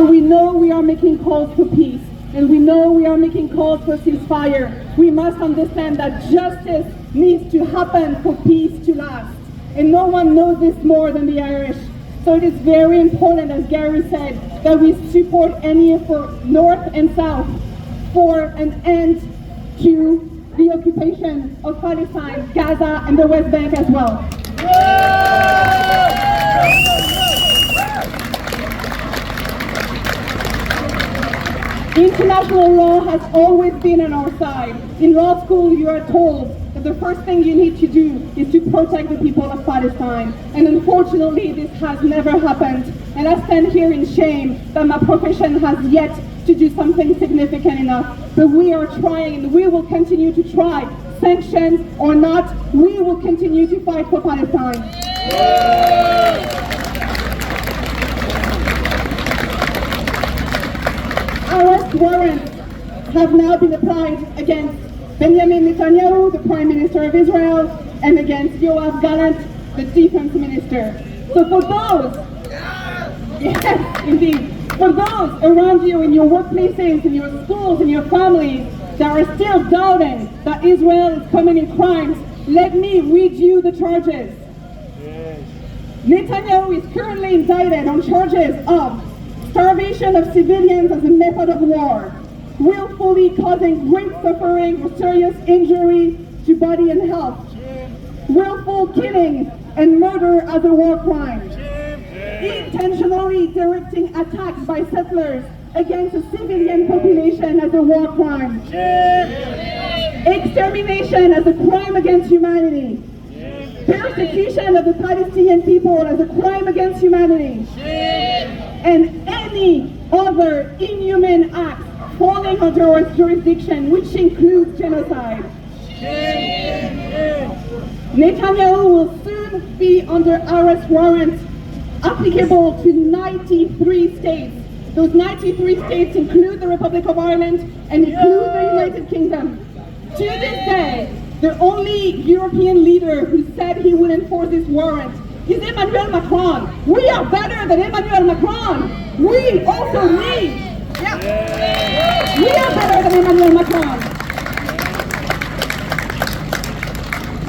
We know we are making calls for peace, and we know we are making calls for ceasefire. We must understand that justice needs to happen for peace to last. And no one knows this more than the Irish. So it is very important, as Gary said, that we support any effort, north and south, for an end to the occupation of Palestine, Gaza, and the West Bank as well. International law has always been on our side. In law school, you are told that the first thing you need to do is to protect the people of Palestine. And unfortunately, this has never happened. And I stand here in shame that my profession has yet to do something significant enough. But we are trying, and we will continue to try. Sanctions or not, we will continue to fight for Palestine. Arrest warrants have now been applied against Benjamin Netanyahu, the Prime Minister of Israel, and against Yoav Gallant, the Defense Minister. So for those, yes, indeed, for those around you in your workplaces, in your schools, in your families that are still doubting that Israel is committing crimes, let me read you the charges. Netanyahu is currently indicted on charges of starvation of civilians as a method of war, willfully causing great suffering or serious injury to body and health, willful killing and murder as a war crime, intentionally directing attacks by settlers against a civilian population as a war crime, extermination as a crime against humanity, persecution of the Palestinian people as a crime against humanity, and any other inhuman act falling under our jurisdiction, which includes genocide. Netanyahu will soon be under arrest warrants applicable to 93 states. Those 93 states include the Republic of Ireland and include the United Kingdom. To this day, the only European leader who said he would enforce this warrant is Emmanuel Macron. We are better than Emmanuel Macron. We also need, we are better than Emmanuel Macron.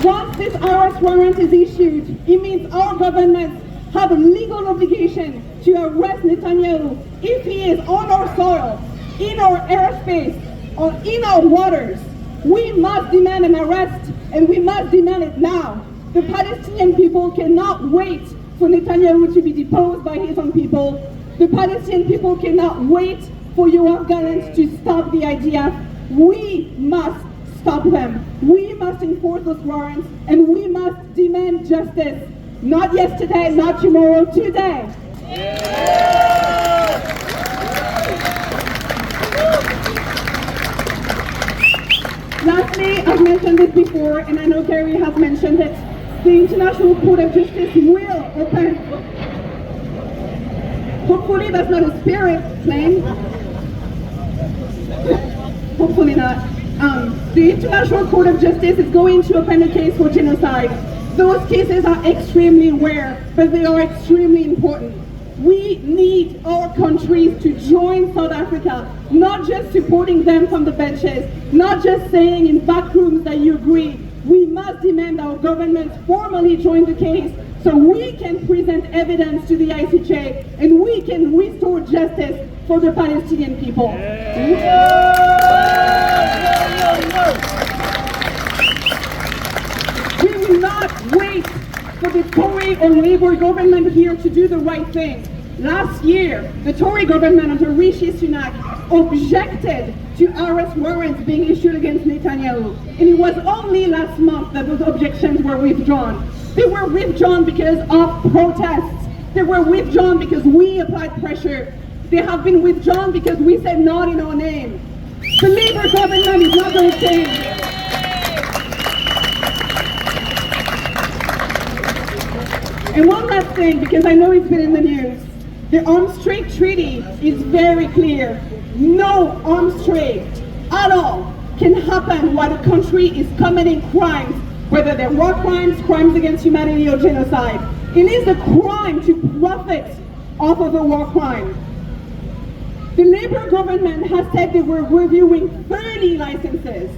Once this arrest warrant is issued, it means our government have a legal obligation to arrest Netanyahu if he is on our soil, in our airspace, or in our waters. We must demand an arrest, and we must demand it now. The Palestinian people cannot wait for Netanyahu to be deposed by his own people. The Palestinian people cannot wait for Yoav Gallant to stop the IDF. We must stop them. We must enforce those warrants, and we must demand justice. Not yesterday, not tomorrow, today. Lastly, I've mentioned this before, and I know Gary has mentioned it. The International Court of Justice will open. Hopefully that's not a spirit claim. Hopefully not. The International Court of Justice is going to open a case for genocide. Those cases are extremely rare, but they are extremely important. We need our countries to join South Africa, not just supporting them from the benches, not just saying in back rooms that you agree. We must demand our governments formally join the case so we can present evidence to the ICC and we can restore justice for the Palestinian people. We will not wait for the Tory or Labour government here to do the right thing. Last year, the Tory government under Rishi Sunak objected to arrest warrants being issued against Netanyahu. And it was only last month that those objections were withdrawn. They were withdrawn because of protests. They were withdrawn because we applied pressure. They have been withdrawn because we said not in our name. The Labour government is not going to change. And one last thing, because I know it's been in the news. The Arms Trade Treaty is very clear. No arms trade at all can happen while a country is committing crimes, whether they're war crimes, crimes against humanity, or genocide. It is a crime to profit off of a war crime. The Labour government has said they were reviewing 30 licenses.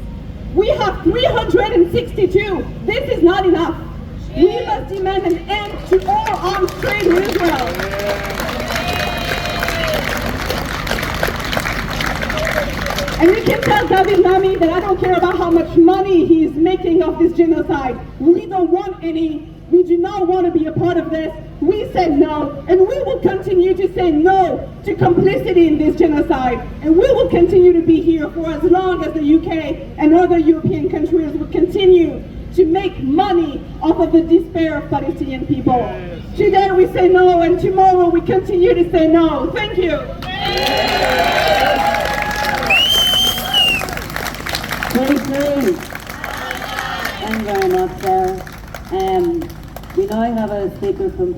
We have 362. This is not enough. We must demand an end to all arms trade with Israel. And you can tell David Lamy that I don't care about how much money he is making off this genocide. We don't want any. We do not want to be a part of this. We said no, and we will continue to say no to complicity in this genocide. And we will continue to be here for as long as the UK and other European countries will continue to make money off of the despair of Palestinian people. Today we say no, and tomorrow we continue to say no. Thank you. Thank you very much, Sarah. We now have a speaker from